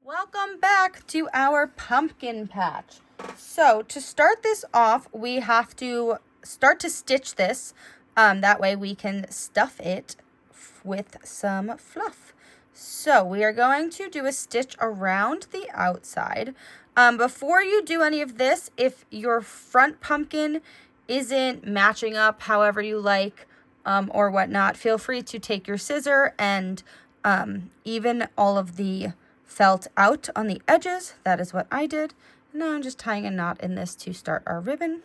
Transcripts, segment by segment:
Welcome back to our pumpkin patch. So to start this off, we have to start to stitch this. That way we can stuff it with some fluff. So we are going to do a stitch around the outside. Before you do any of this, if your front pumpkin isn't matching up however you like or whatnot, feel free to take your scissor and even all of the felt out on the edges. That is what I did. Now I'm just tying a knot in this to start our ribbon,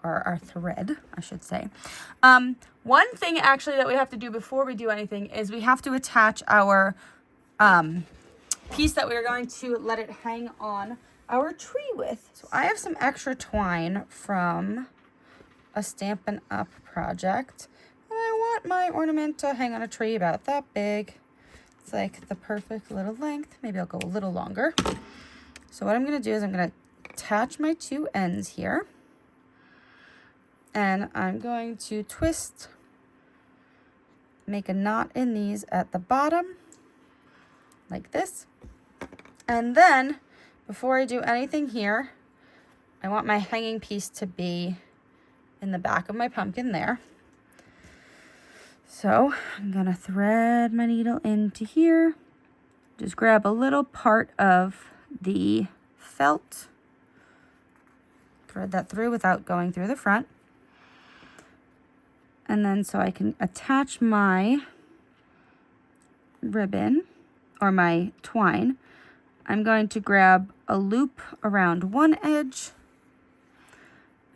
or our thread, I should say. One thing actually that we have to do before we do anything is we have to attach our piece that we are going to let it hang on our tree with. So I have some extra twine from a Stampin' Up project, and I want my ornament to hang on a tree about that big. It's like the perfect little length. Maybe I'll go a little longer. So what I'm going to do is I'm going to attach my two ends here. And I'm going to twist, make a knot in these at the bottom, like this. And then, before I do anything here, I want my hanging piece to be in the back of my pumpkin there. So I'm going to thread my needle into here. Just grab a little part of the felt. Thread that through without going through the front. And then so I can attach my ribbon or my twine, I'm going to grab a loop around one edge.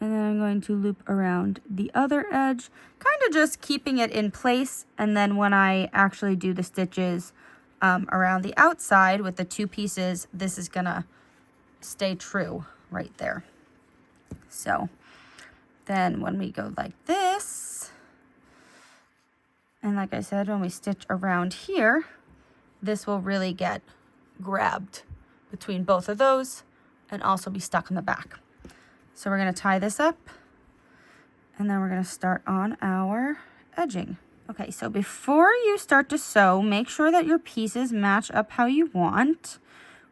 And then I'm going to loop around the other edge, kind of just keeping it in place. And then when I actually do the stitches around the outside with the two pieces, this is gonna stay true right there. So then when we go like this, and like I said, when we stitch around here, this will really get grabbed between both of those and also be stuck in the back. So we're going to tie this up, and then we're going to start on our edging. Okay, so before you start to sew, make sure that your pieces match up how you want.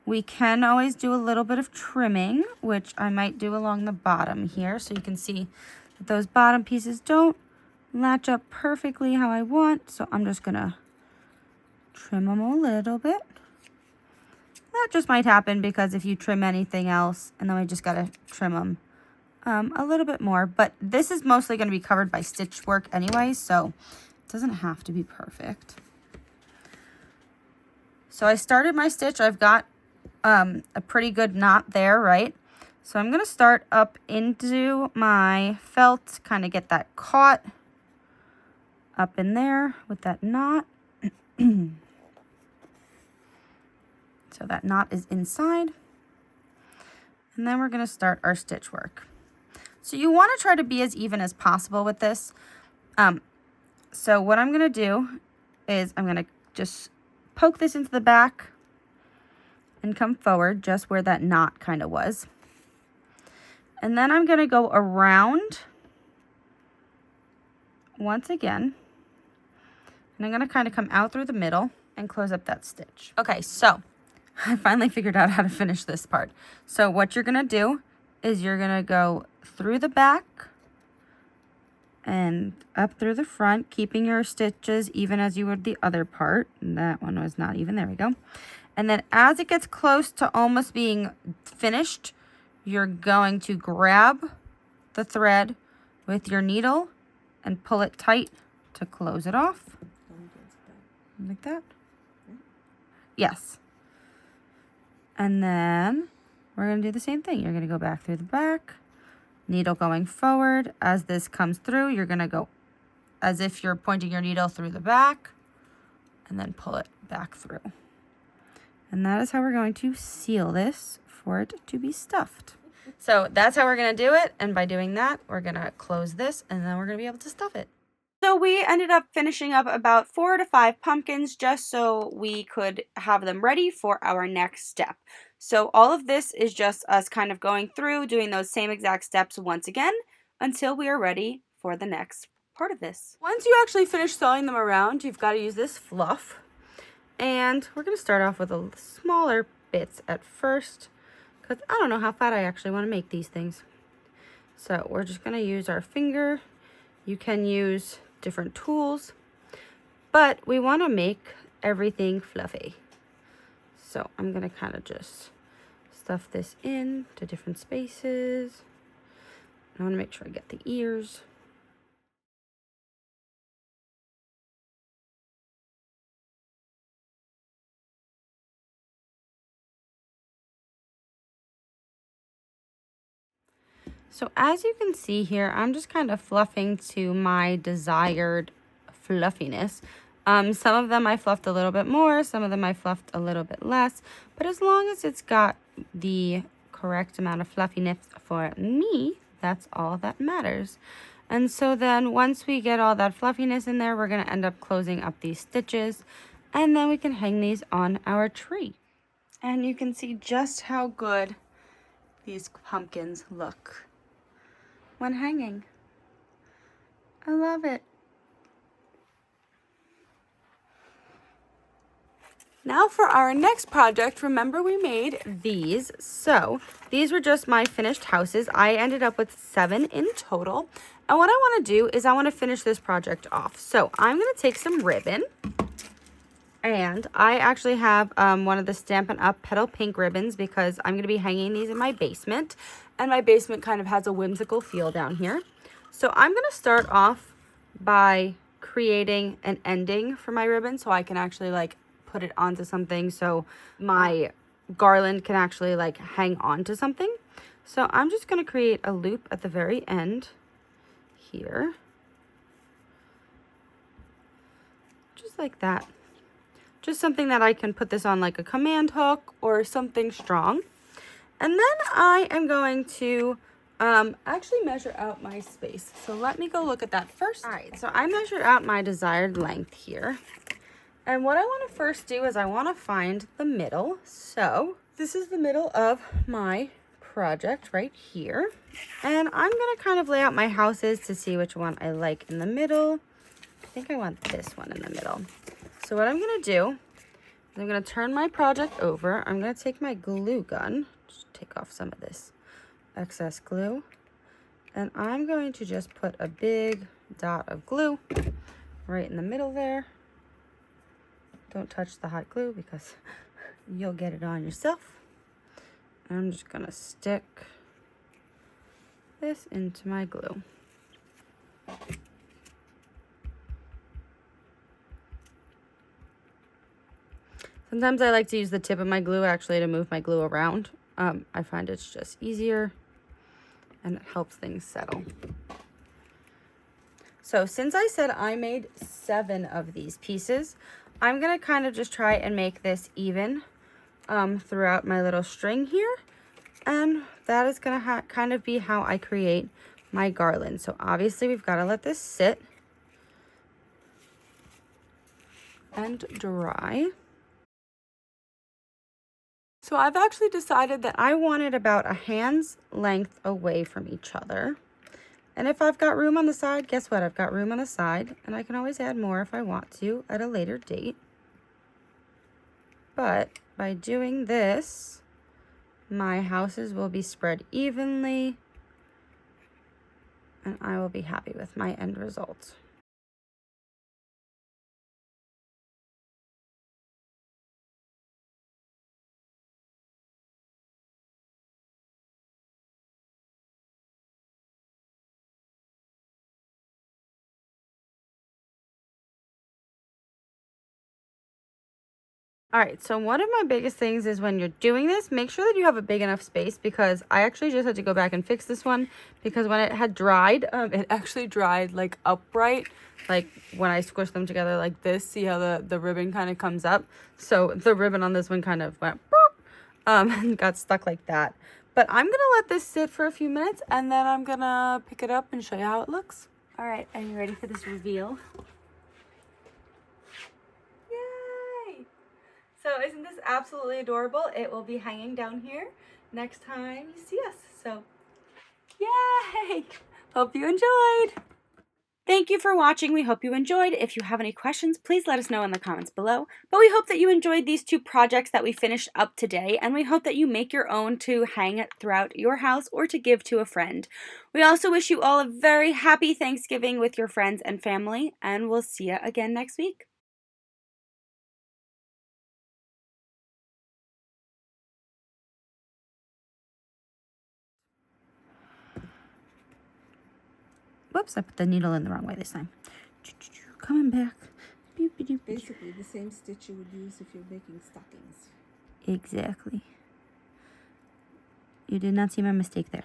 We can always do a little bit of trimming, which I might do along the bottom here, so you can see that those bottom pieces don't match up perfectly how I want. So I'm just going to trim them a little bit. That just might happen because if you trim anything else, and then we just got to trim them a little bit more, but this is mostly going to be covered by stitch work anyway, so it doesn't have to be perfect. So I started my stitch. I've got a pretty good knot there, right? So I'm going to start up into my felt, kind of get that caught up in there with that knot. So that knot is inside. And then we're going to start our stitch work. So you want to try to be as even as possible with this. So what I'm going to do is I'm going to just poke this into the back and come forward just where that knot kind of was. And then I'm going to go around once again. And I'm going to kind of come out through the middle and close up that stitch. Okay, so I finally figured out how to finish this part. So what you're going to do is you're going to go through the back and up through the front, keeping your stitches even as you would the other part. And that one was not even. There we go. And then as it gets close to almost being finished, you're going to grab the thread with your needle and pull it tight to close it off. Like that. Yes. And then we're going to do the same thing. You're going to go back through the back, needle going forward. As this comes through, you're going to go as if you're pointing your needle through the back and then pull it back through. And that is how we're going to seal this for it to be stuffed. So that's how we're going to do it. And by doing that, we're going to close this and then we're going to be able to stuff it. So we ended up finishing up about 4 to 5 pumpkins just so we could have them ready for our next step. So all of this is just us kind of going through, doing those same exact steps once again until we are ready for the next part of this. Once you actually finish sewing them around, you've got to use this fluff. And we're going to start off with a smaller bits at first, because I don't know how fat I actually want to make these things. So we're just going to use our finger. You can use different tools, but we want to make everything fluffy. So I'm going to kind of just stuff this in to different spaces. I want to make sure I get the ears. So as you can see here, I'm just kind of fluffing to my desired fluffiness. Some of them I fluffed a little bit more, some of them I fluffed a little bit less, but as long as it's got the correct amount of fluffiness for me, that's all that matters. And so then once we get all that fluffiness in there, we're going to end up closing up these stitches, and then we can hang these on our tree. And you can see just how good these pumpkins look when hanging. I love it. Now for our next project, remember we made these. So these were just my finished houses. I ended up with 7 in total. And what I want to do is I want to finish this project off. So I'm going to take some ribbon. And I actually have one of the Stampin' Up! Petal Pink ribbons because I'm going to be hanging these in my basement. And my basement kind of has a whimsical feel down here. So I'm going to start off by creating an ending for my ribbon so I can actually like put it onto something so my garland can actually like hang on to something. So I'm just going to create a loop at the very end here. Just like that. Just something that I can put this on like a command hook or something strong. And then I am going to actually measure out my space. So let me go look at that first. All right, so I measured out my desired length here. And what I want to first do is I want to find the middle. So this is the middle of my project right here. And I'm going to kind of lay out my houses to see which one I like in the middle. I think I want this one in the middle. So what I'm going to do is I'm going to turn my project over. I'm going to take my glue gun, just take off some of this excess glue, and I'm going to just put a big dot of glue right in the middle there. Don't touch the hot glue because you'll get it on yourself. I'm just going to stick this into my glue. Sometimes I like to use the tip of my glue actually to move my glue around. I find it's just easier and it helps things settle. So since I said I made 7 of these pieces, I'm going to kind of just try and make this even throughout my little string here. And that is going to kind of be how I create my garland. So obviously we've got to let this sit and dry. So I've actually decided that I want it about a hand's length away from each other. And if I've got room on the side, guess what? I've got room on the side, and I can always add more if I want to at a later date. But by doing this, my houses will be spread evenly, and I will be happy with my end result. All right, so one of my biggest things is when you're doing this, make sure that you have a big enough space, because I actually just had to go back and fix this one because when it had dried, it actually dried like upright, like when I squish them together like this. See how the ribbon kind of comes up? So the ribbon on this one kind of went and got stuck like that. But I'm going to let this sit for a few minutes and then I'm going to pick it up and show you how it looks. All right, are you ready for this reveal? So isn't this absolutely adorable? It will be hanging down here next time you see us. So, yay! Hope you enjoyed! Thank you for watching. We hope you enjoyed. If you have any questions, please let us know in the comments below. But we hope that you enjoyed these 2 projects that we finished up today, and we hope that you make your own to hang it throughout your house or to give to a friend. We also wish you all a very happy Thanksgiving with your friends and family, and we'll see you again next week. Whoops, I put the needle in the wrong way this time. Coming back. Basically the same stitch you would use if you're making stockings. Exactly. You did not see my mistake there.